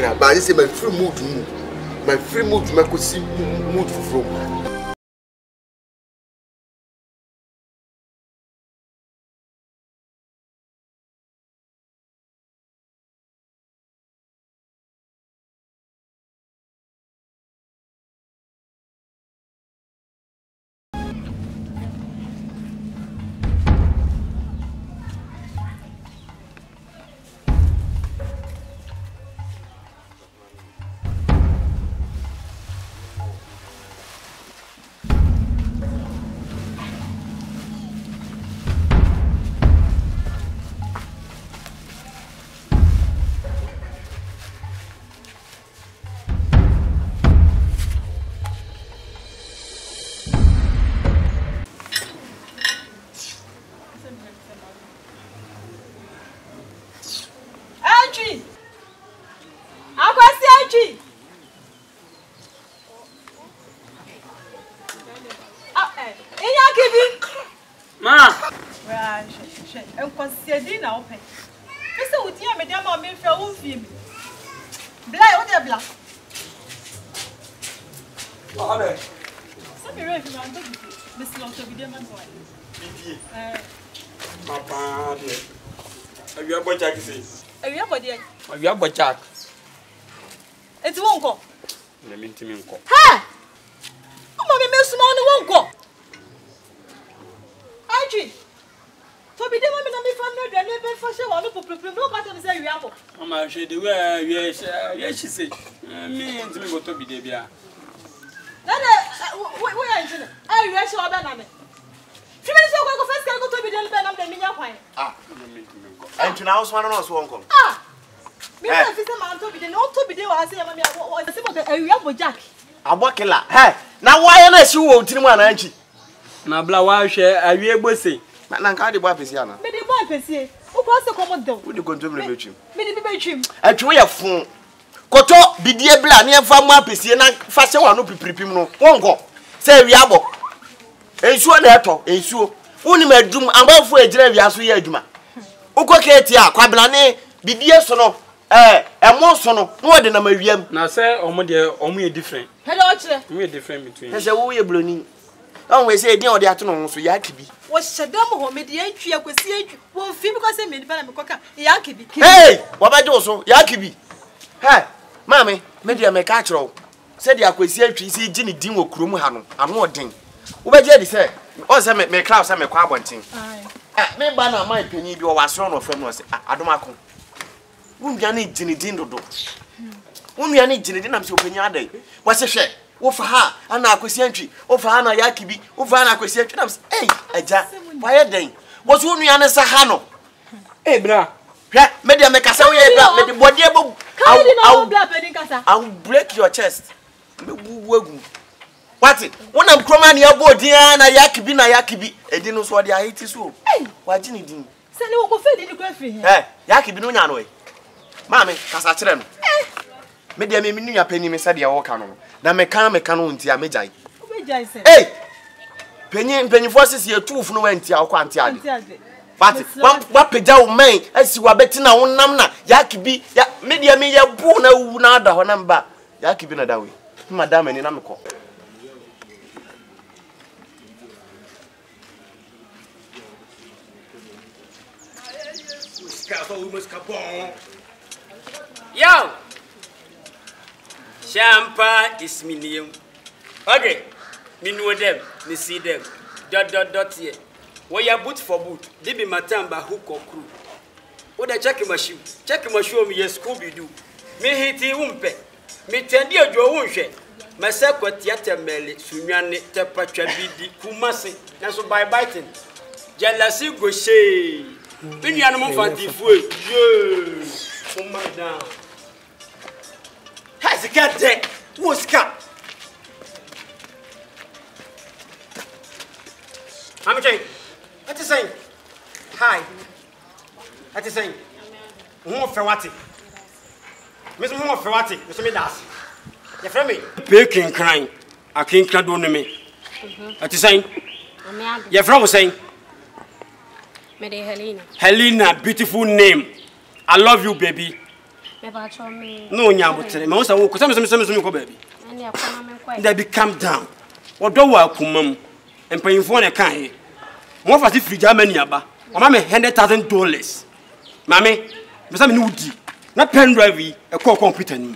kakra, but I say my free mood to my free mood to make see mood for from. You have a jack. It won't go. Let me tell you. Ha! Mommy, Miss Money won't go. Archie, to be the woman of me from the for sure. No matter say you have. Mama, she do yes, she said. Me and me go to be there. Where are you? Are you sure about me? 3 minutes ago, first go to be the Ah, and to now, one of us won't come. Ah! Me and sister man to be the not to be there. I say, Mammy, what the simple area for Jack. I'm walking la. Hey, now why am I so old to one auntie? Now, Blawa share a real bossy. Nanka, the wife is Yana. Me the wife is here. Who was the commodore? Would you continue with him? Me the bedroom. I try a phone. Koto, be dear blah, near Fama PC and fast one up prepimo. Won't go. Say, we are. And sure, and sure. Only my doom, I'm well for a drive as we are. Uko Katia, Quablane, be dear sono. And more sono, more than a medium. Now, sir, only different. Hello, we different between. There's a way blooming. Always say, dear, the afternoon, so Yakibi. Was Shadam or made the entry? I could see it. Well, feel because I made Panacoca, Yakibi. Hey, what about also Yakibi? Hey, Mammy, maybe I make catch-all. Said the acquisition, see Jinny Dimo Krumhano, and more thing. What did he say? Also, make class and make one thing. Maybe by my penny, you are son of friend was Adomako. Whom you need Jinny Dindo do. Whom you need Jinny Dinam so penny. What's a share? Over her, and acquisition, over Hana Yakibi, over an acquisition. Hey, a jack, why a day? Was only an Sahano? Hey, bra. Maybe I make a sound, I'll break your chest. What it? When I'm crying, your body, and Yakibi, I didn't know what I hate is so. Hey, why didn't you? Send you over in the coffee. Eh, Yakibi no way. Mammy, Casatren. Maybe I mean your penny, Miss Adia Wakano. Now, me cano into a major. Hey, penny forces your tooth no empty our quantity. But what pedal may, as you are betting on Namna, Yakibi, media me a boona nada or number. Yakibi na dawi. Madame and Namco. Yo! Champa is me name. Okay, me know them, me see them. Dot here. Where you boot for boot, they be matamba hook or crew. What I check my shoe? Check my shoe, me a Scooby do. Me hit umpe. Me tend you your own share. Myself what theatre melly, Sunyane, Tepacha Bidi, Kumasi, and so by biting. Jealousy go say. When you animal fancy food, yeah. Oh my down. Has a cat there? Who's cat? I'm saying, what is saying? Hi. What is saying? More Ferrati. Miss More Ferrati, Mr. Midas. Your friend me. Baking crying. I can't do me. What is saying? Your friend was saying. Helena. Helena, beautiful name. I love you, baby. No nyabotere. Me wonsa wo ko sam ko baabi. That be calm down. Odo wa kumam. Empanyimfo na kan he. Mo fa si free Germany aba. O ma me $100,000. Mame, me say me no di. Na pen drive e call computer ni.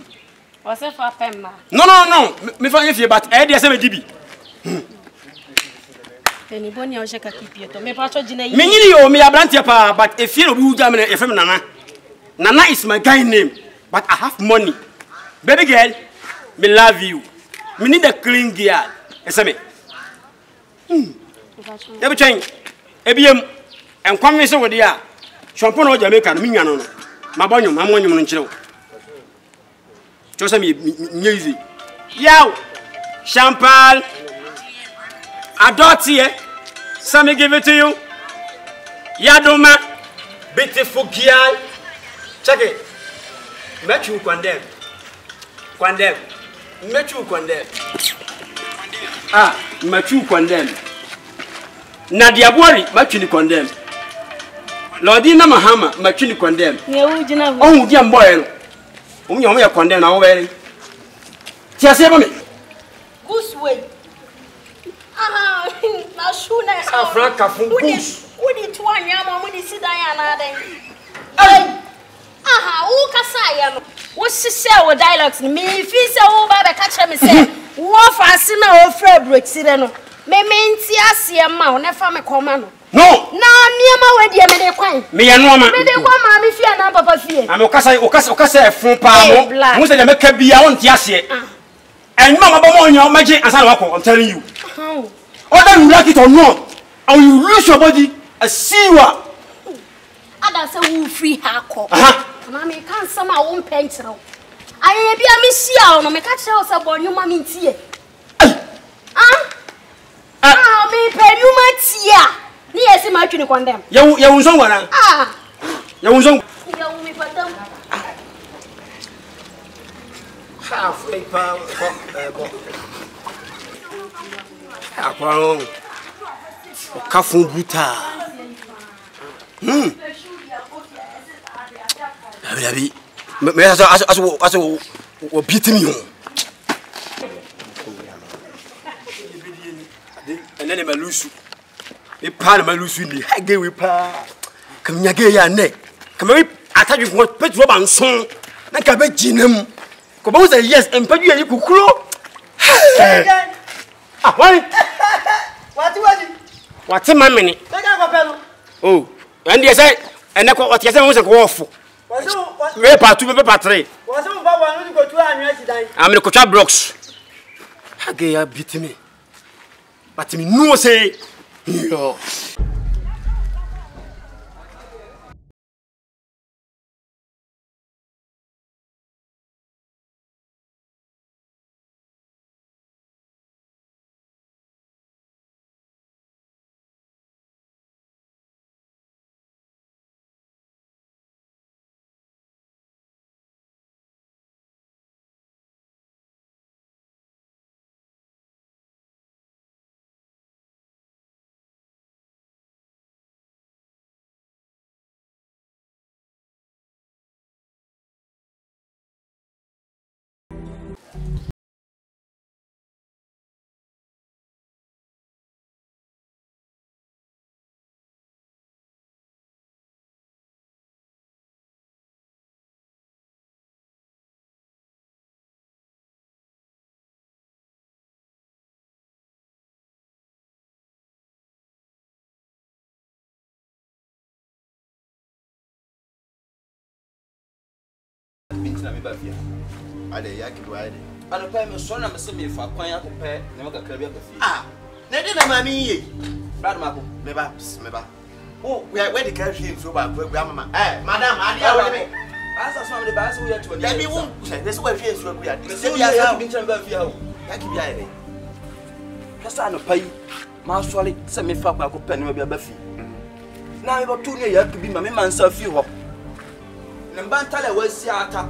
O se fa pen ma. No. Me fa yefie but e dey say me di bi. Teni boni o sheka kipieto. Me pa cho gina yi. Me nyini yo me abrantie pa but e fie obi Germany e fem Nana. Nana is my guy name but I have money. Baby girl, me love you. Me need a clean girl. Ese me. Ya be chen. Ebiem enkwam we se wo de a. Shompo no Jamaica no me nwa no. Ma bonyo ma monyo no nkirew. Chose me easy. Yow. Champagne. Adotie. So me give it to you. Yadoma. Beautiful girl. Check it. Make you condemn. Condemn. Make you condemn. Make you condemn. Nadia Bori, make you condemn. Lordina Mahama, make you condemn. Oh, dear boy. Oh, you condemn our way. Just say me. Goose way. Now soon as Franca from Goose. Would it one yam when you sit Diana then? Who Casaya? What's the sell with dialogues? Me, if you say, oh, Baba, catch me say, what fascina or fabric, Sidano. Me mean, see, I see a mount, never me command. No, now, near my way, dear, me, quite. Me and Mama. Me, they want mammy fear, and Papa fear. I'm Ocasa from Pamo, who's the make a beyond Yassi. And Mama Bomonio, magic, as I'm telling you. Whether you like it or not, or you lose your body, a sewer. Ada say who free hako. Na me kan sama won penchero. Aye bia me sia no me ka kire o say bonyu ma me ntie. Me penyu ma tia. Ni yesi ma twini condemn. Ya wunso wana. Ya wunso. Ya wumi patam. Halfway pa Akwa ka fun buta. Abi me as o beat me on. And then malusu. E pa na malusu ni. Hage we pa. Kam nyage ya ne. Kam we ataju ko petro ba nson. Na ka be ginam. Ko ba say yes, empadu yi kukuro. Why? What mammy? Oh, and yes, and what you say was a waffle. Paper 2, paper 3. I'm the Cocha Brooks. How gay you beat me? But me no say. Yo. Ale yaki wide. Ano pa me so na me se me fa kwan akopɛ na me kakra bi akafi. Na de na mami yi. Brad mako. Me ba. Oh, where the cash is so bad. We mama. Madam, I me. Asa so am de ba so we to. Ya bi won. This where she is so we are. Se bi asa bi nkyɛn ba fi ha o. Yaki bi aye. Kasa ano pa yi. Ma sɔre se me fa kwan akopɛ na me bi abafi. Na me ba to ne yaki bi ma me man sa fi hɔ. Ne mbantale wasi ata.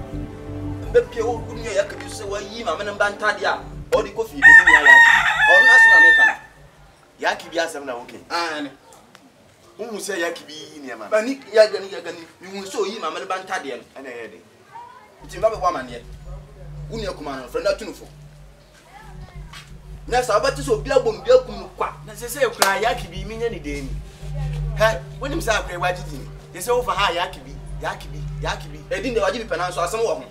Mbepie wo kunya yakabi se wa yi ma me mbantade a o di kofi bi ni ya yaki. O na so na me kana. Yaki bi asem na okay. Ne. Who say yaki bi ni ma? Ba ni ya gani mi hu so yi ma me mbantade no. Ana ye de. Ti ba be kwa mane. Uni akuma no friend atunufo. Na sa ba ti so bia bom bia kum kwa. Na se kura Yakibi mi nya ni de ni. He, wonim sa akwa wajidi ni. Ye se wo fa ha Yakibi. Edi ne wajibi penan so asem wo ho.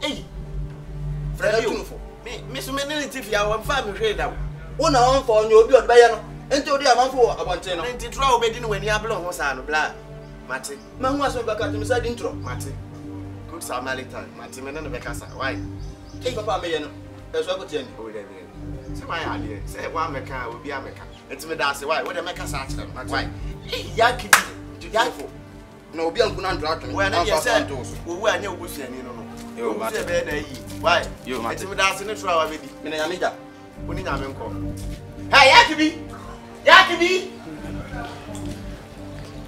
Ei. Friend atunufo. Me so me ne tifi ya wo fa me hwe da. Wo na won fa onye obi odba ye no. Enti odi amanfo abonten no. Enti tro obedi ni wani ablo ho sa no bla. Mate. Ma hu aso baka timi sa di ntro. Mate. Good Samaritan. Mate me ne beka sa. Why? Ei papa me ye no. Eso ko tiani. O de de. Se why ade. Se wa meka obi ameka. Enti me da se why? Wo de meka sa akere. Why? Ei Yakibi. Yakifo. Na obi anku na ndra atun. Wo na ye se owu anya obusuani no no. Yo mate. Se be na yi. Why? Yo mate. Enti me da se ne tro wa bedi. Me na yameja. Oni nyame nko. Hey Yakibi.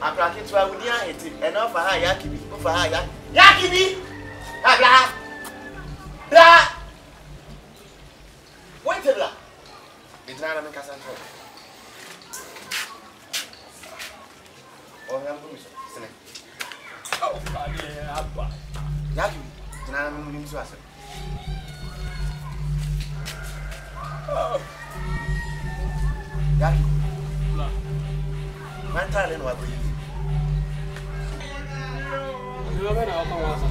Apraki twa wudi aheti. Eno fa ha Yakibi. O fa ha Yakibi. Bla. Wait bla. Idra na meka santo. O yambu miso. Sene. Oh, abba. Yakibi. Idra na mu nimso ase. Yakibi. Bla. Manta le no agoyi. Yo bana wa kan wasa.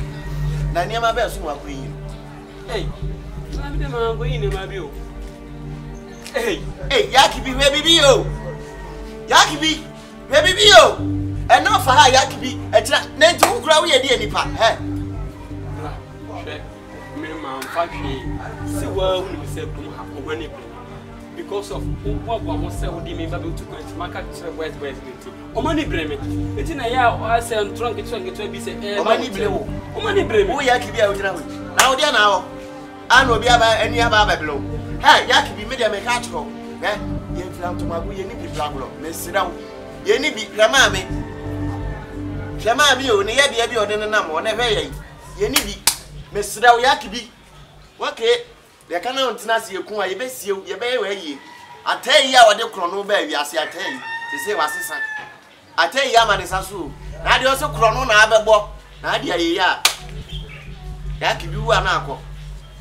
Na niam be so no agoyi. Hey. Ma bi de ma go yin ma bi o. Hey, Yakibi we bibi yo. Yakibi we bibi yo. E no fa ha Yakibi e tira na nti wo kura wo ye de nipa. He. bla. She me ma fa hwe. Si wa hu ni se kum ha ko wani bi. Because of what was said with me baby to quit market west o money breme eti na ya o say trunk to be say O mani blewo. o money breme Wo Yakibi a wo tira ho. Na wo de na ho. Ana obi aba ani aba bablo. He Yakibi me de me ka chro. He ye flam to magu ye ni bi blablo. Me sira wo. Ye ni bi rama me. Rama me o ne ye bia bi o de na mo na hwe ye. Ye ni bi me sira wo Yakibi. Okay. They cannot see you, you best you, you bear ye. I tell you what they chrono baby, I say, I tell you, they say, what's this? I tell you, man, is a sue. Now they also chrono, I have a book. Now, dear, yeah. That give you an uncle.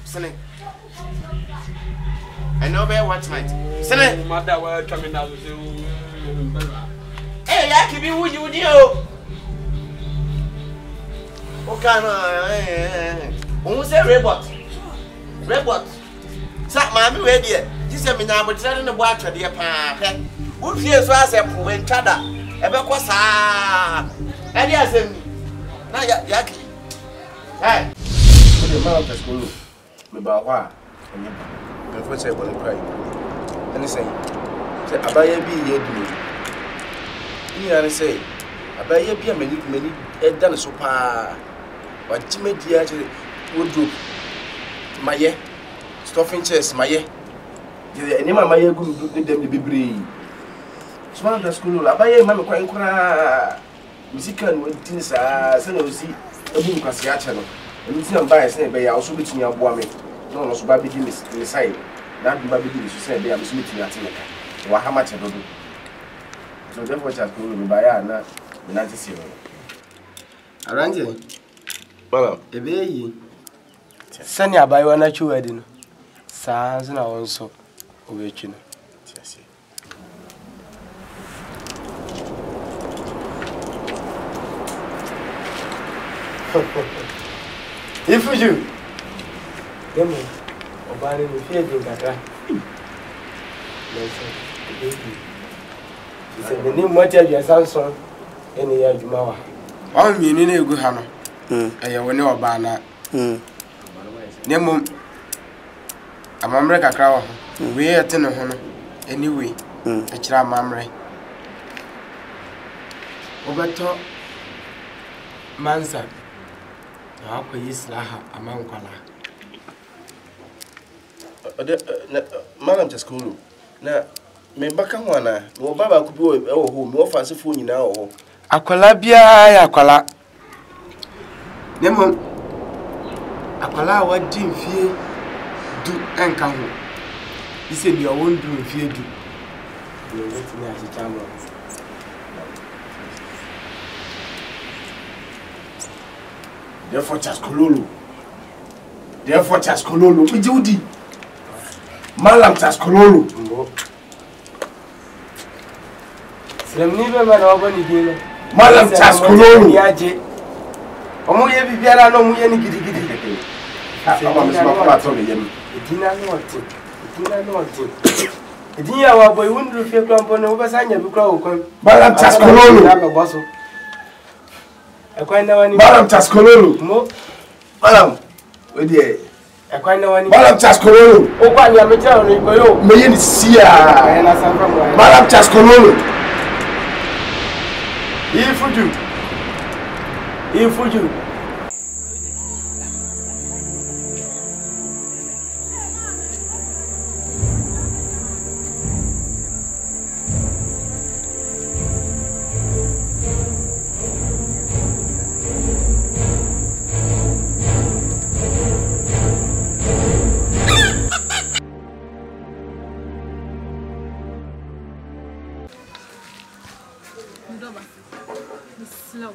Senate. And no bear watch night. Senate, mother were coming out with you. hey, I give you what you do. Okay, almost a robot. Sat mammy, where dear. This is me now, but telling the water, dear pa. Who fears was a poor and tada? Ever was and yes, now Yaki. Hey, the man of the school, me ba wa, and you first say one cry. And he say, Abaya be ye do. He say, Abaya be a many, done so pa. But Jimmy dear would do. My ye, stuffing chest, my ye. Any mamma good do them to be brave. Small the school, Abaya, mamma quite cry. Musical with things, send you see a book as a channel. And you see, I'm by a snake by also between your woman. No, no, so baby is in the side. That baby is to say, they are meeting at Tinaka. Or how much I do. So therefore, just go to buy a not the 97. Arrange. Well, A baby. Send your buy one at your wedding. Sans and also awakening. If you Demo, Obani will fear you, Kaka. He said, the name what your son, any year Jumawa. all meaning a good hammer. And you will know about that. Nemo, a mamreka crow. We are 10 of him anyway. A child mamre. Obato Mansa. How could you slaha among Kala? Madam just cool. Now, me back on one. No Baba could go home, no fancy phone now. Akwala bia akwala. Nemo akwala wa di mfie du enka ho. Ise bi o won du mfie du. Yo wetini achicha mo. Therefore, just Kululu. Therefore, Chaskololo, Mijudi. Malam Chaskololo. Slemnibe man ogoni dino. Malam Chaskololo. Yaje. Omo ye bibiara no mu ye ni gidigidi. Aba mi sma pa to le yemi. Edina no otin. Edina no otin. Edinya wa boy wundru fie krampo ne wo besanya bi kra wo kon. Malam Chaskololo. Na be boso. Ekwan na wani. Malam Chaskololo. Mo. Malam. We dey. Ekwan na wani. Malam Chaskololo. O kwa nya me tell no ikoyo. Me ye ni sia. Ayi na san from wa. Malam Chaskololo. Ifuju. Ndoba. Slow.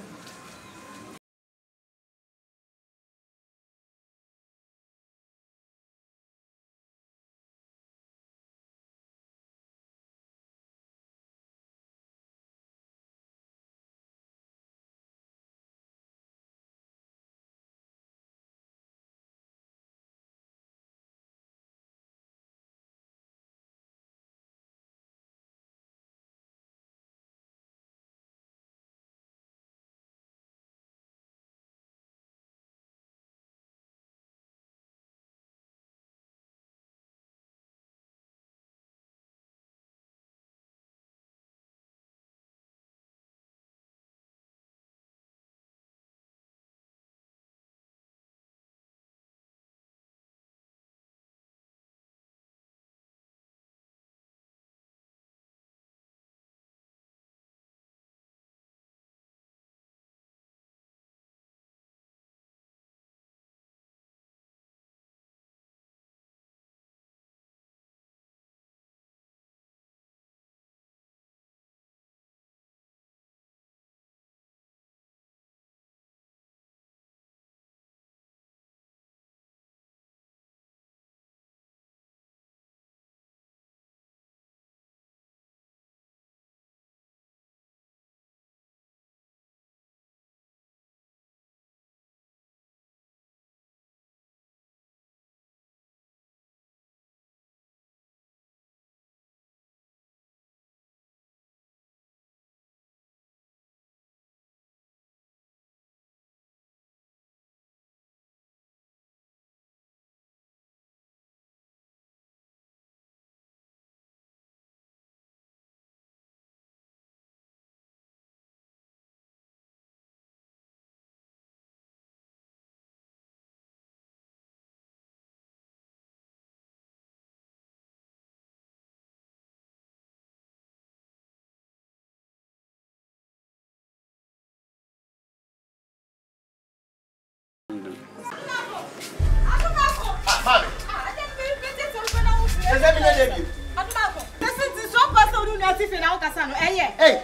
Hey,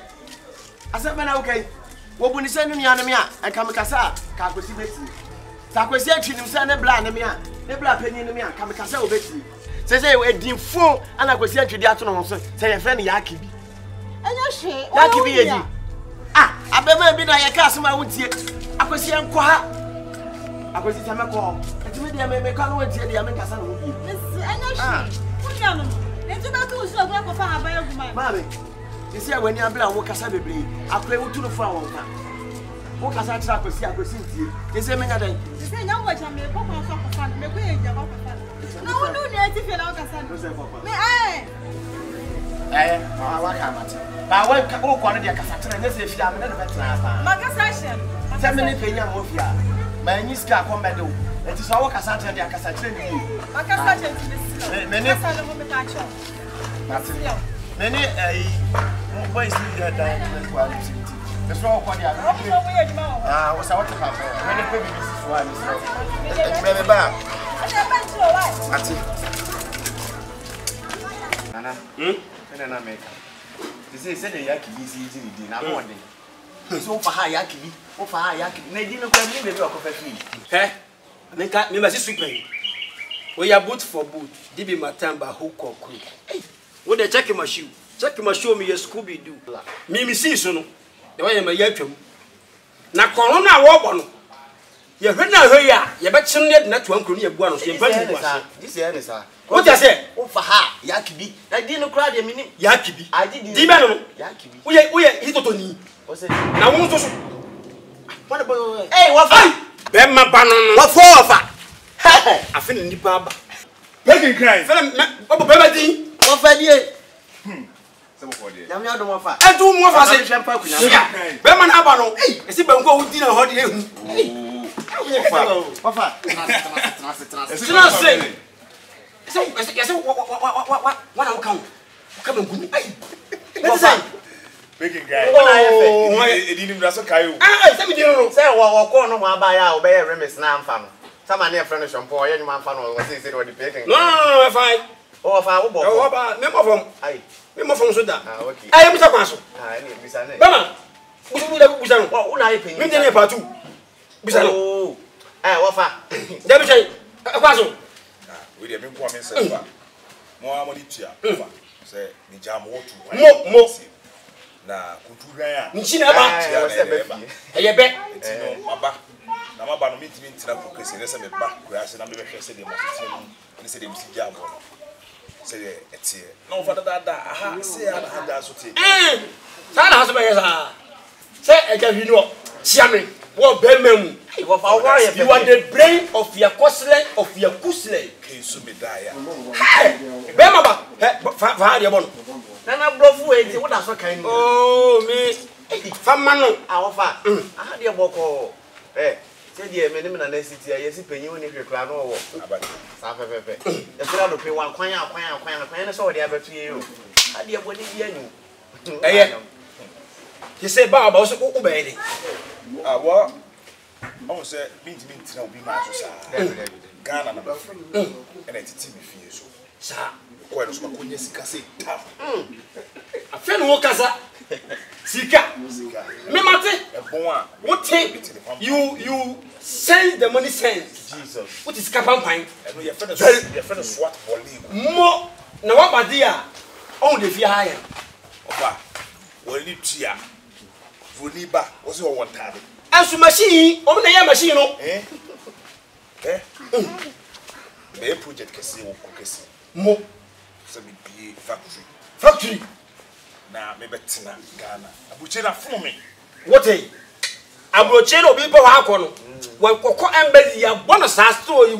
asabana okay. Wo bu ni se nu nia ne me a aka me kasa ka akosi beti. Sa akosi atwinim se ne bla ne me a, ne bla panyin ne me a ka me kasa obeti. Se edinfo ana akosi atwidi ato no so. Se ye friend Yakibi. Enyo hwe. Yakibi yedi. Ah, abema bi na ye ka asema wontie. Akosi enko ha. Akosi sama ko. Etimi de me ka no wontie de me kasa no bi. Enyo hwe. Kunya no. Etu ba tu usu ogwa ko fa ha ba yeguma. Mami. Isi awani abla wo kasa bebre akwa wutu no fo awon ka wo kasa tira akosi ntie ese menya dan ese nya wo cha me ko ko so ko fa me ko ye ja ko fa na wo nu ne ti fe na wo kasa me wa ka mate ba wa ka wo ko no de kasa tira ne se fi am na ne betra pa ma kasa hye se me ne penya mo fi a ma nyi ska ko mbede wo enti so wo kasa tira de kasa tira ni ma kasa hye ti me ne kasa no me ka cho mate many boys here that quality. That's all for the was out to have many babies one. Maybe back. Nana, and I make. This is a Yaki easy dinner one day. So for high Yaki, or for high Yaki, they didn't come in the coffee. Eh? Me must super. We are boot for boot. Dibi matamba hook or crew. What they check my shoe. Check my show me your Scooby Doo. Me see so. The way my yachum. Na corona wobon. You heard now here. You bet some net not one crony of one of your budget. This is sir. What I say? Oh, for her, Yakibi. I didn't cry a minute. Yakibi. I didn't. Dibano. Yakibi. We are hit to me. What's it? Now, what about Hey, what for? Bemma Bannon. What for? I feel in the pub. Begging crying. What What for you? Somebody. I don't want for. I do more for champagne. Berman Abano. Hey, I see Bango dinner holiday. What for? What I'm coming. Come and Let's say. Begging crying. Oh, it didn't even ask Caillou. say what corner my buy out, bear remis now, fam. Some are near friend of shampoo, any man fan was saying what the picking. No, fine. Oh, if I will About member from I. member from Sudan. Okay. I am Mr. Paso. I need this. Berman. We don't What would I pay? me tell you about two. Oh, what for? Let me say, Paso. We didn't come in, sir. More money to you. Say, the jam water. Mo. Na kutura Nchina ba. Eye be. Etino aba. Na maba no mitimi ntina kokese ne se me ba kura na me behwe se de mo tete no ne se de msi jam no. Se de etie. Na o fada da aha se ya na da so tie. Sa na haso be yesa. Se eja hwi no. Chiame. Wo be memu. You are the brain of your coslet of your kusle. Ke so me da ya. Be maba. Fa de bon. Nana Brofu, what are so kind? Oh, me. Famano. Our fa. I had your boko. Eh, said ye, men in the city. I see penny if you crown or Safa. The fellow pay 1 quire, so the other to you. I dear, what did you? Eh, he said, Bob, also obeying. Ah, what? I say, mean to be my society. Ghana number 3. And it's me fear so. Sir. Kwa ndo kunya sika se tam. Afen wo kasa. Sika. Me mate. E bon a. What take you send the money sense. Jesus. What is kapampan? E no ye friend swat volley. Mo na wa bade a on the fi higher. Oba. Woni tua. Voni ba, wo se wo wontade. Asu machine, o na ye machine no. Me project kesi wo kokesi. Mo Se me be factory. Na me betina Ghana. Abuche na fun me. What eh? Abroche no bi po ha ko no. We kokko embassy ya bono sa store yi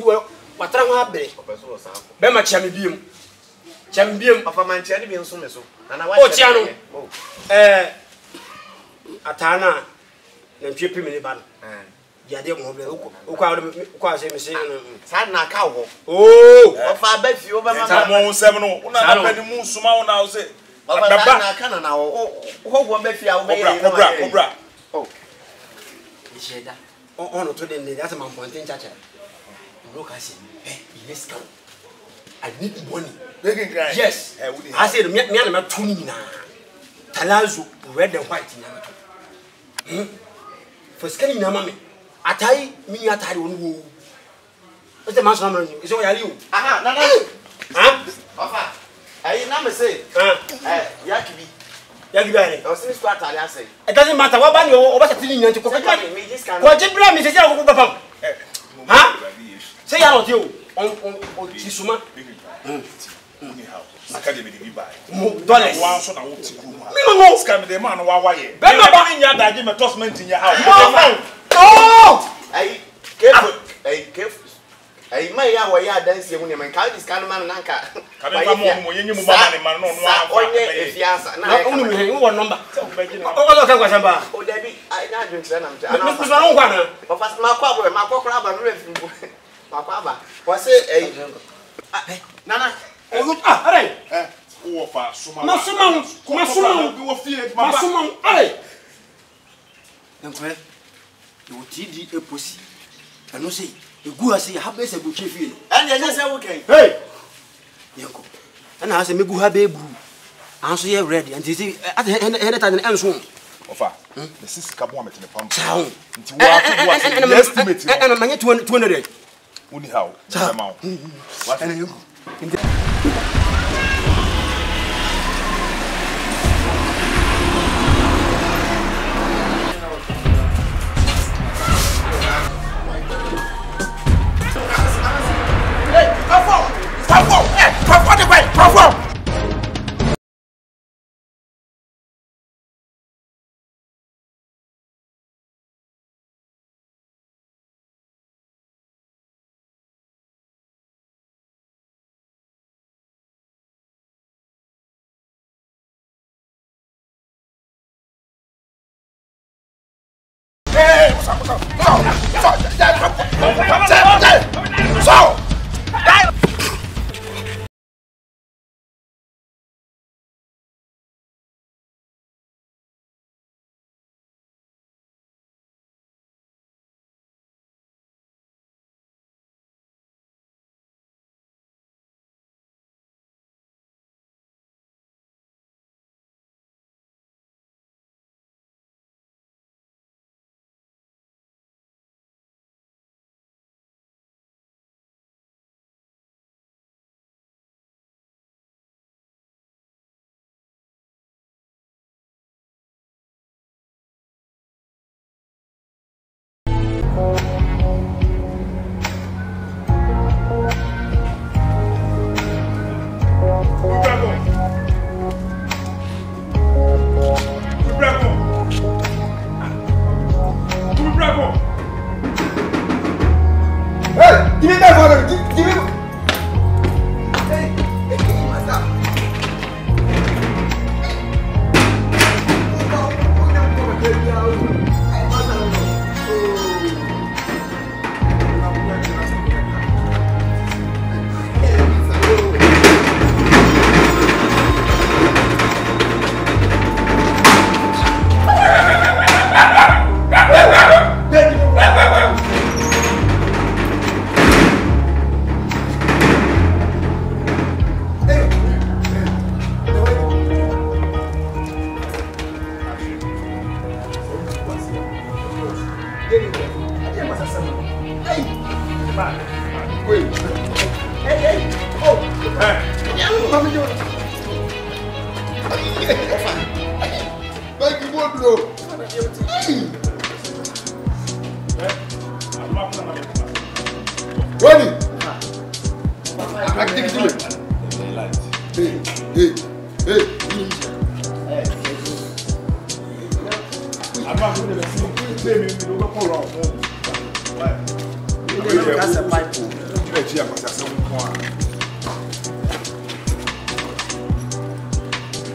watra ho abere. Be ma chia me biem. Chia me biem. Papa man chia ni bi nso me so. Nana wa. O chia no. Atana na ntwe pimi ni ba no. Yade mo ble ko ase me se no. Sa na ka wo. Oh, Papa ba fi o ba mama. Ta mo 7 no. Una na pedi mu suma wo na wo se. Papa na ka na wo. Wo go ba fi a wo be. Cobra. Oh. Isheda. On to den that's my point in chacha. Look I say, let's go. I need money. Begging cry. Yes. I said me na tuni na. Talazo red and white na. For scanning na mama. Atai mi atai won wo. What's the man's number? Is what you? Aha, nana. Huh? Papa. Ai na me say. Yakibi. Yakibi. O sin squat ali say. It doesn't matter what ban you over setting in to ko. Ko jibra mi se ja ko papa. Huh? Say ya not you. On Chisuma. Academy di buy. Dollars. One so na wo ti ku ma. Me no. Scam the man wa wa ye. Be no ba nya da gi me tossment in your house. Oh! Ai, careful. Ai mai ya wa ya dance mu ne man ka dis kan man nanka. Ka be fa mo yenye mu mama ne man no no wa. Onye efiasa na. Na unu mi wo number. O lo kan kwa shamba. O debi ai na drink na mte. Ana ku so no kwa na. Papa ma kwa aba no refi mbu. Ma kwa aba. Wa say nana. Are. Wo fa suma. Masuma. Bi wo fie Masuma. Are. Nkwe. You TD eposi. Ano say, egu ase ha be se bu chefie. And ye say wo kan. Hey. Yeko. Ana ha se megu ha be buru. Anso ye ready. And say ta na enso. Ofa. The sis ka bo amete ne pam. Sao. Nti wo ato estimate. Ana manye 200. Uni how? What?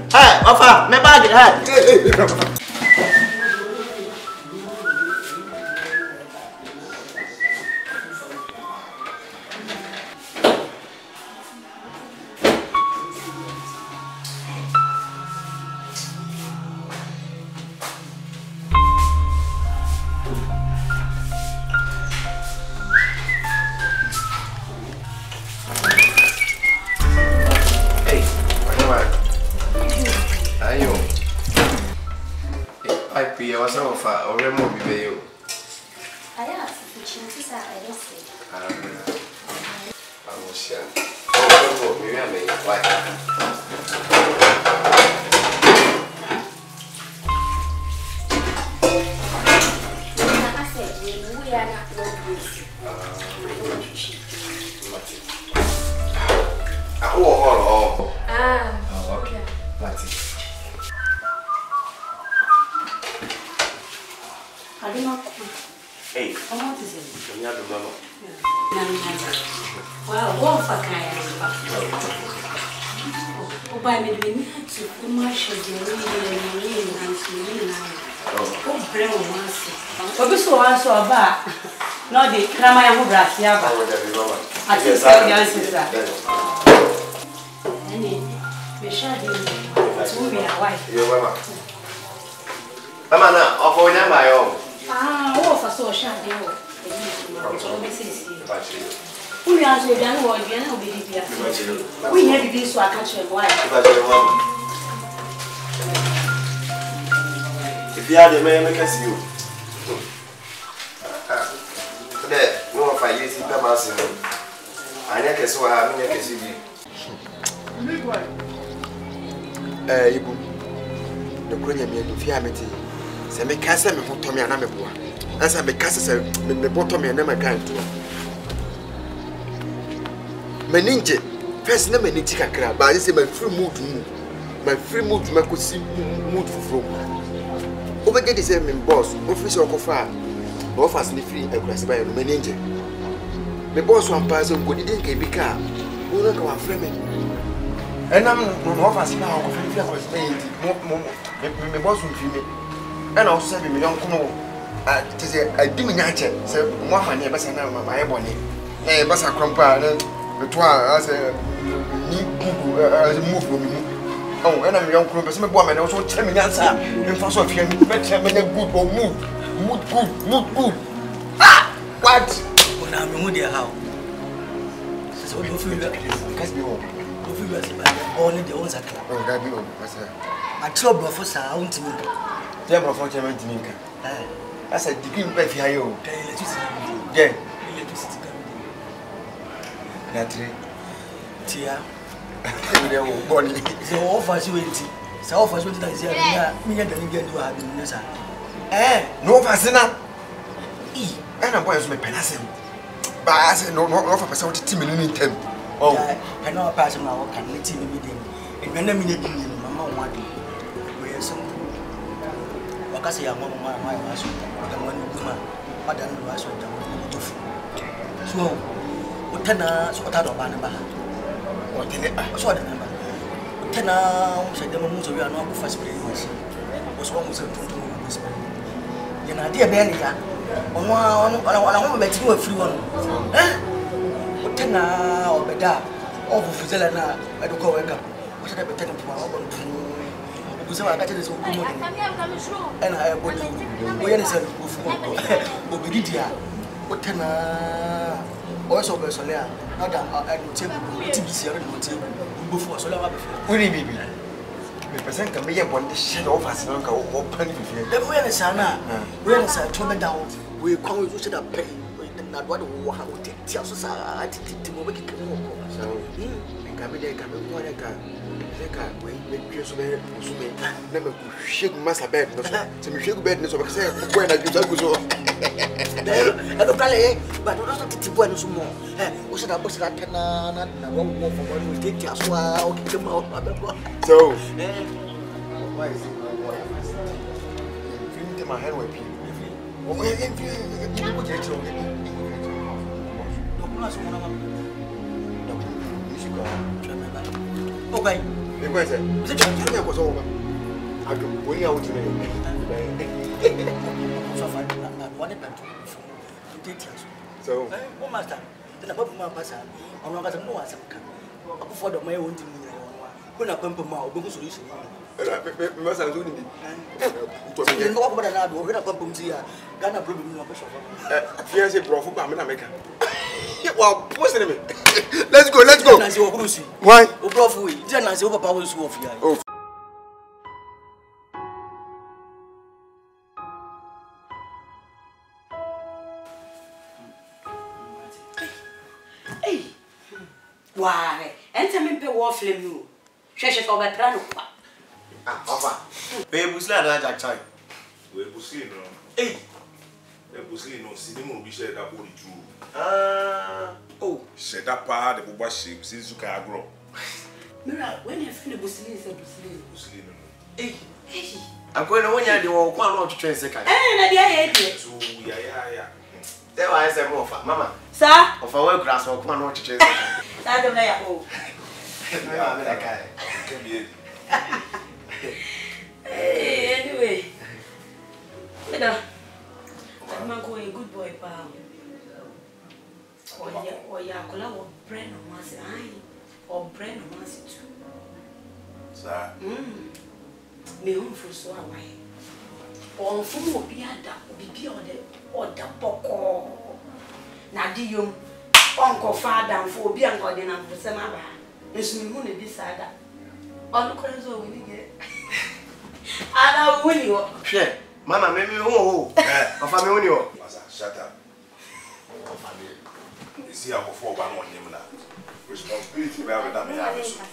Hey, Ofa, me bag it. Hey. If you had a man, I can see you. No, ofa yesi pe ma se no anya kese wa ha me kese bi ibu de kronya me do fi ameti se me ka se me hoto me ana me boa ansa me ka se me boto me na me kan to meninje first na meniti kakra ba se my free mood mu my free mood makosi mood from obege de say me boss office okofa no offers ni free akurase ba no meninje me boss wan pass on godi den ka bi ka wo na ka wa frame enam no offers na okofa free akurase ba yenti me boss mfi me and also say me yon kuno to say I do me nyache say mo fa ne ba say na ma ye bone ba sa krompa na me to as ni gugu as move from me oh and I'm young person me boy me so che me nyansa me fa so afia me che me good or mood good ah what na me hu dey how so you feel because be oh you feel as if only the ones akala oh that be oh asa ma trouble for sa untimi dem bro for che me ntimi nka asa digi mpa fi ayo yeah Natri tia ile wo boni so offers you enti so offers you that is here me get the get do have me sir no offers na na boy so me penasem ba ase no offer person what team ni ntem oh I know pass na wo kan ni team me dem e na me ne bi ni mama wo ade we so wakase ya mama mama ya so da mo ni kuma madan do so da mo ni tofu so utana so ta do ba na ba otene so da na ba utana so da mo so wi ana ko first play was so mo so tuntu mo so ya na dia be ni ya ono me ti wo free one utana obeda o bu fuzela na eduko weka o da betene po o bon tu o se wa ka tele so ko mo ena e bodi o ye ne se ko fu o be dia utana o so be so le a na da e table ti bi si e no table bu fu so le wa be fu uri bibi me person ka me ye bon de shit offers no ka o pan bibi e bu ye ne sa na o ye ne sa to be down we kwan we so da pay na do wo ha o ti so sa ti mo be ki kan wo so ka me de ka me ko de ka we me so be na me ku shake masa bed no so me shake bed no so be say ko na ju so I don't play, but don't know to go and so more. What's that? What's that? Na wo for one we take as well. Okay, come out. So, why is it? Feeling my head with you. Oh, okay. The question is, it was over. I don't bring out to me. So far, what happened to so, oh, master, then above my passer, I'm not going to know as I'm coming. Before the my own team, when I come to my own solution. Must have doing it. You know what I do, we're going to come here. Ghana problem, no bishop. Here's a profit by America. Well, what's the name? Let's go. Why? Oh, prof, we didn't answer overpowers of you. Why? Enter me pay war flame you. Sheshe over plano. Papa. Pay busla na Jack Chai. We busi no. Hey. We busi no sinimo bi share that body too. Oh, share that part the boba shape since you can agro. Mira, when you feel the busli is busli. Busi no. Hey. Hey. I'm going to win ya the one not to train second. Na dia head. So yeah. There I say more for Mama. Sir? Of our grass or come not to train second. That don't like oh. Hey, anyway.Eda. Man go a good boy pa. Oya kola wo brain no mas ai. O brain no mas too. Sir. Me home for so away. On fu obi ada, obi oda boko. Na di yom onko father for obi anko de na for sema ba. Esu mi hu ne bi sada. On ko zo we ni ge. Ana wuni wo. Mama, me ho. Ofa me woni wo. Shut up. see how for one on him now. Responsibility where we done me so.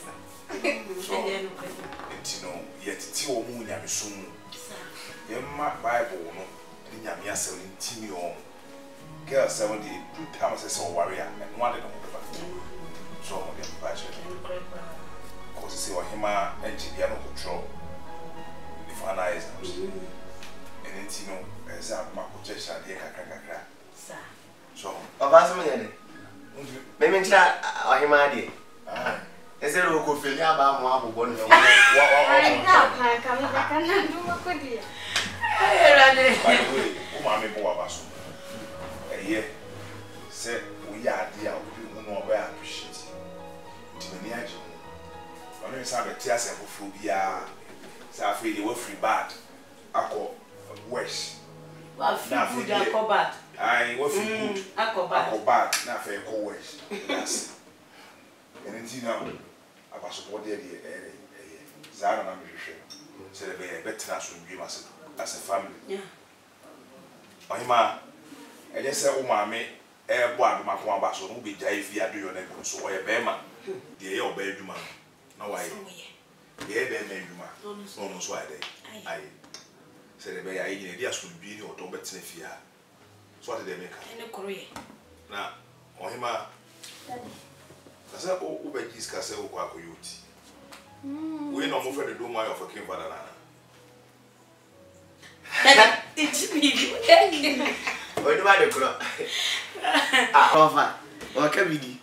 So you know yet till moon yam soon. Yemma Bible no in Yamia 17 year girl 70 2 times as a warrior and one of them. So I'm passion. Because you see what him engineer no control. If I exams. And it's you know as a Marco Cheshire kakra. So Papa me maybe try him idea. Is there a good feeling about more one? By the way, Umami Boabaso. A year said we are dear, we will not appreciate it. Timoniaji. When we saw the tears of phobia, Safi, they were free bad. I call worse. Well, food and go bad. I was good. I go bad. Now, fair co worse. Yes. And then, you know, I was supported the Zara and Ambition. Said a better national dream as a family. Yeah. Ohima, I just said, oh, mammy, air one, my one basso will be jay if you do your neighbor. So I bear the air obey you, man. No, I. The air bear made you, man. No, no, so I said, the bear, I in a dear should be or don't bet if you are. So what did they make? In a Korea. Now, Ohima, I said, oh, Ubergis Castle, Quaco Youth. We no move to do my of a king banana. It's me. What do I do? Ah, what can we do?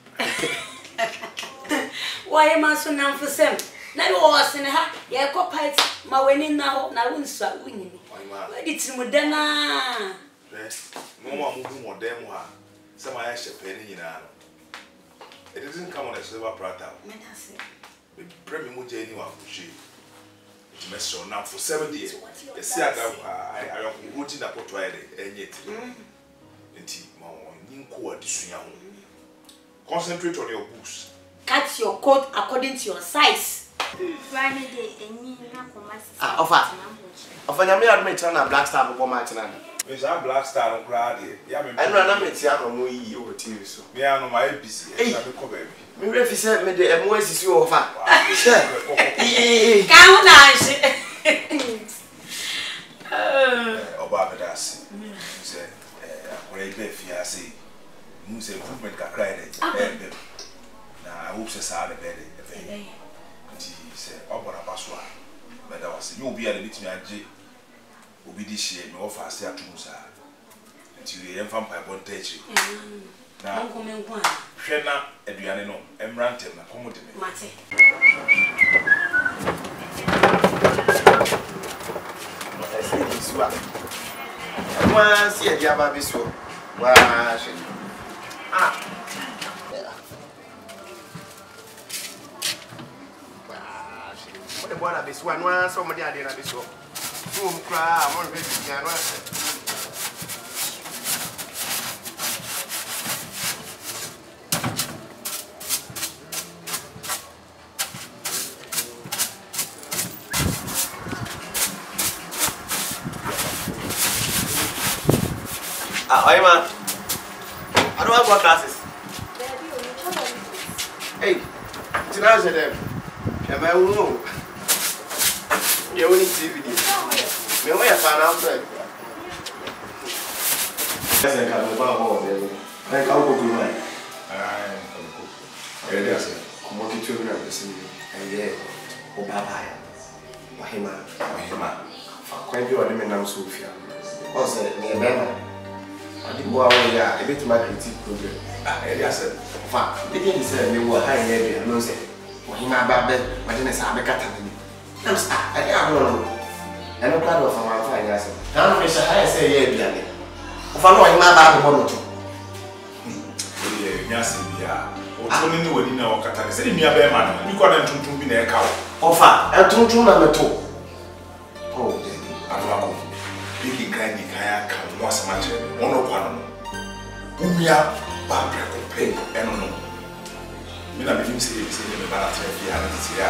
Why am I so known for some? Now, was in her, yeah, copied my winning now, now won't start winning. Where did you Modena? No more moving more damn one. Some I shall penny in an. It doesn't come on a silver prata. Premium Jenny one for she. It must show now for 7 years. The sea I am rooting up to and yet. And tea, concentrate on your boots. Cut your coat according to your size. Offer me admit on a black star before my channel. Miss a black star on Grady. I know it's young we over TV. So, me, I know my busy. Hey, baby. Me represent me the MOS you offer. Count Obadas. Say, great fiancé. Moose improvement can cry it. Now, I hope she's out of bed. Say, Obana Baswa. But I was you'll be at the bit me at J. Will be this year, no fast here to Musa. Until the infant by one touch. Now, Shena, Edriano, Emrantum, a commodity. I say this one. Once here, the other is so. What the one is one, somebody I didn't be so. Boom, cry, I'm on the Hey man, I don't have got glasses. Hey, tonight I them. Am I wrong? You only TV. Me where fan outside. Yes, I can go about there. Like how go to my. Come on, to na person. And yeah, o baba ya. Wahima. Kwa hivyo wale menam Sofia. Ose ni bema. Adi bo awo ya, e bit my critique problem. Yes. Fa, begin to say me wo high here, no say. Wahima babe, madina sa be kata ni. I'm I can't know. I don't care if I'm fine. I say, now we say, yeah, Biane. If I know I'm not about to yes, yeah. Or only knew when you know Catani said, me a bear man. You got them to be a cow. Offer, I don't know. Oh, I don't know. Big kindly kayak once a match. One of one. Umia, Barbara, pay, and no. Me na me say, me balance if you haven't seen ya.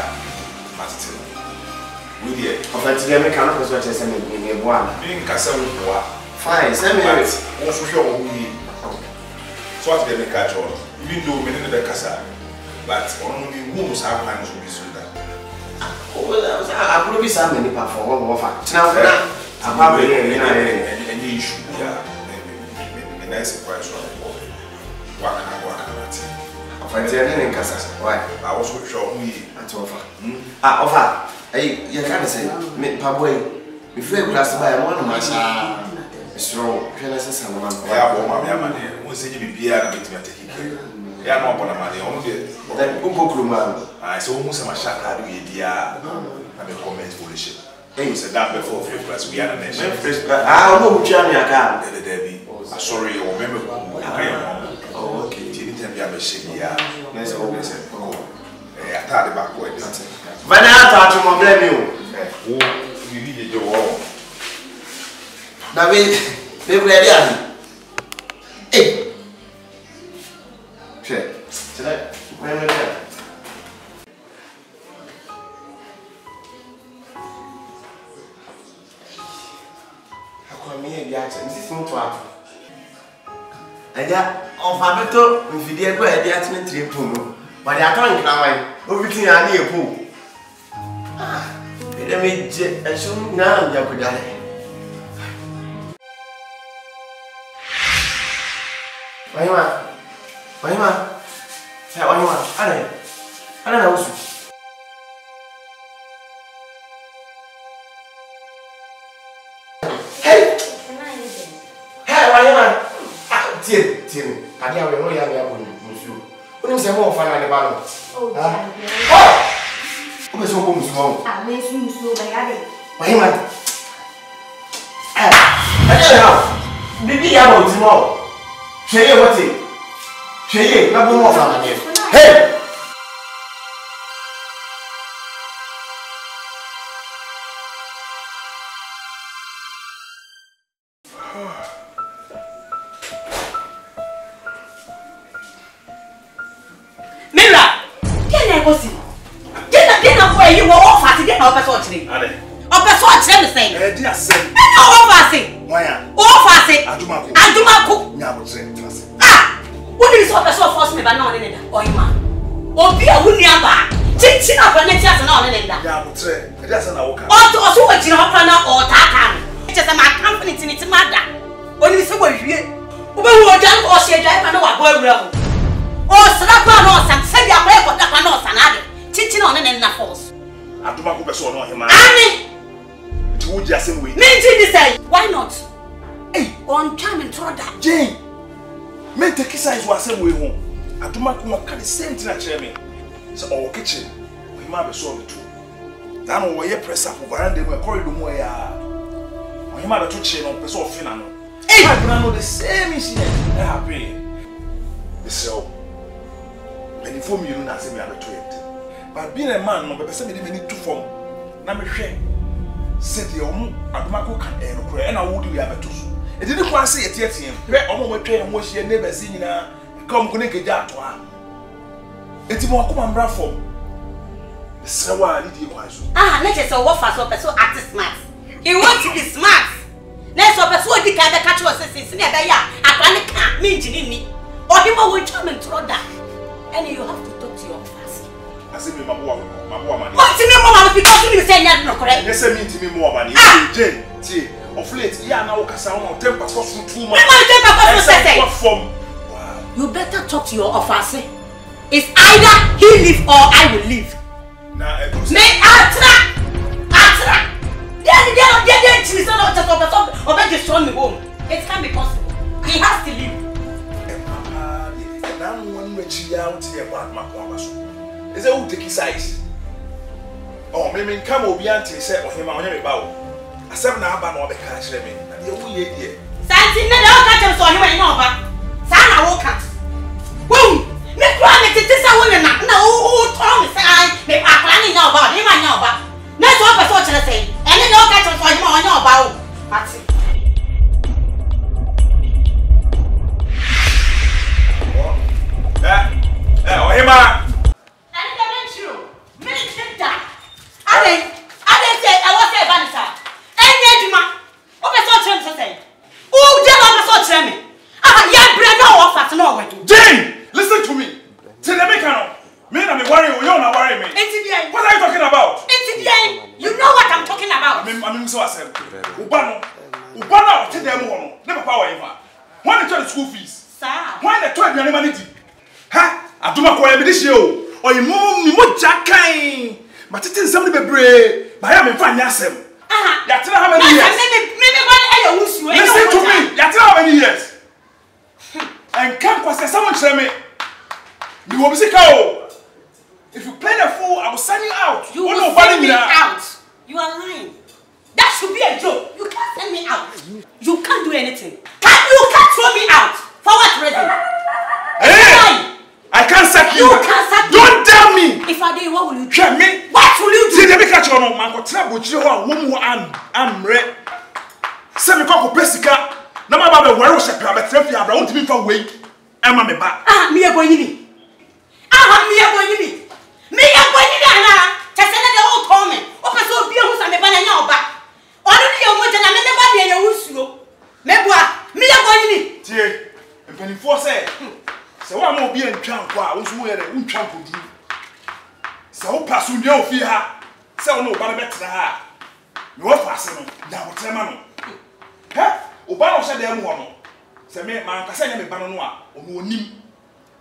Master. We did. Of that, you make a lot of send me one. Being Castle, fine, send me. Also, show me. So what they make catch on, even though many of the casa, but only who was our plans will be soon. I could be some many for one fact. Now, I'm probably any issue. Yeah, a nice surprise. What can I find in casa? Why? I was with your at offer. Offer. Hey, you can't say, Pabway, if you glass by one of my strong, Genesis and one. Yeah, my money. Who said you be here and taking care? Yeah, no one money. Only that Uncle man. I saw almost a shot out of the idea. I'm a comment bullshit. Hey, said that before 5th class. We are a nation. I don't know which one you can. Debbie. Sorry, you remember. Oh, okay. Didn't tell me I'm a shitty. Yes, always. I thought the backward. When I thought you were blame you. You needed your own. David, they were ready. Hey. Check. Today, where are we? This is not and that of Abato, if you dare go at the attachment to your pool, but they are coming now. Everything I need a pool. Let me assume now you could die. Why, ma? I don't know. Tim, I can't remember your monsieur. What is the more fun at the bottom? Oh, who is so small? I may soon so bad. Why, man? I don't know. Maybe I want tomorrow. Say what it? Say, no more fun again. Hey! You were all fast again, or person today. Or person say. No, fasting. Why? All fasting. Adumaku. Ah! What is all person force me by no one in it? Or you man? Or be a Williamba. Chin up and let us know in that. Yeah, that's an hour. Also, what you have or Takan. It is my company in its mother. When you say what you hear, who will jump or say, I know what boy will. Or Sarapanos and send your way for that panos and other. Teaching on in the force. I do not go on him. I mean, just say, why not? Hey, on time and throw that. Jane, make the kiss eyes was same way home. I do not come the same thing at me. So, our kitchen, we might be so too. Then, we press up over and they were corridor more. We might have to chain on person of Finano. Hey, I do not know the same incident that happened. The cell, and inform you not see me at the tweet. But being a man, no, but somebody need to form. Now, me share. Said the omu, Adumako can and I would do have a tooth. It didn't quite say it yet. Where almost train and wash your neighbor singing, come connect that to her. It's more common bravo. The Sawa need you wise. Ah, let us all fast up so act smart. He wants to be smart. Let's up as what the kind of catch was since near the yard. I can't mean to me. Or you will come and throw that. And you have to talk to your fast. I said, my woman. What's the name of because you say you're not correct? Yes, I mean to me more money. Jane, tea, of late, yeah, now Cassandra, 10% for 2 months. You better talk to your officer. It's either he leave or I will leave. May Atra! It can't be possible. He has to leave. Is it who take his size? Oh, maybe come over and say, or him on your bow. I said, now about no cash lemon. And you will hear. Santi, no catch him so he went over. Sana woke up. Boom! Make one it is a woman. No, Tom is I. Make a planning about him. I know about. That's what I thought to say. And then you'll catch him for him on your bow. That's it. Oh, him out. No, you don't worry me. What are you talking about? You know what I'm talking about. I'm so upset. Ubano, tell them one. Never power even. When they tell the school fees. Sir. When they tell the money. Ha? I do not call me this year. Or you move me more jacking. But it is somebody be brave. But I am in financial. You tell how many years? Listen to me. You tell how many years? And can't pass someone tell me. You will be sick out. If you play the fool, I will send you out. You will send me out. You are lying. That should be a joke. You can't send me out. You can't do anything. You can't throw me out. For what reason? Hey! I can't sack you. You can't sack me. Don't tell me. If I do, what will you do? Tell me. What will you do? See, let me catch you on my trouble. I'm red. Send me call Pesica. No matter where I was, I won't be for way. I'm a back. Me a boy. Me a boy. Me a boy. Just another old comment. Open so be who's on the banana back. Only your mother and anybody in your house. Me a boy. Dear, and penny for say. So I won't be in Champ. I was wearing a Champ. So pass on your fear. So no, but better her. You are passing. Now, tell me. Huh? Obama said them one. Say me, man, I say me banana or no nim.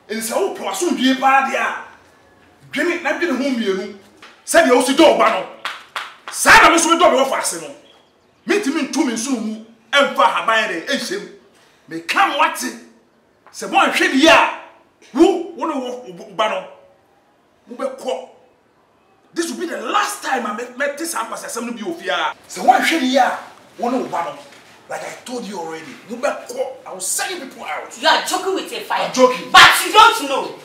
And so pass on your bad ya. Jimmy, not getting home you. Said you also do Obama. Sada was with double fasten. Meet him in 2 minutes soon. And for her by the Asian. May come what's it. Say one shady ya. Who won't walk Obama? Who will call. This will be the last time I met this ambassador. Some of you fear. So one shady ya. One Obama. Like I told you already, I will send people out. You are joking with your fire. I'm joking. But you don't know.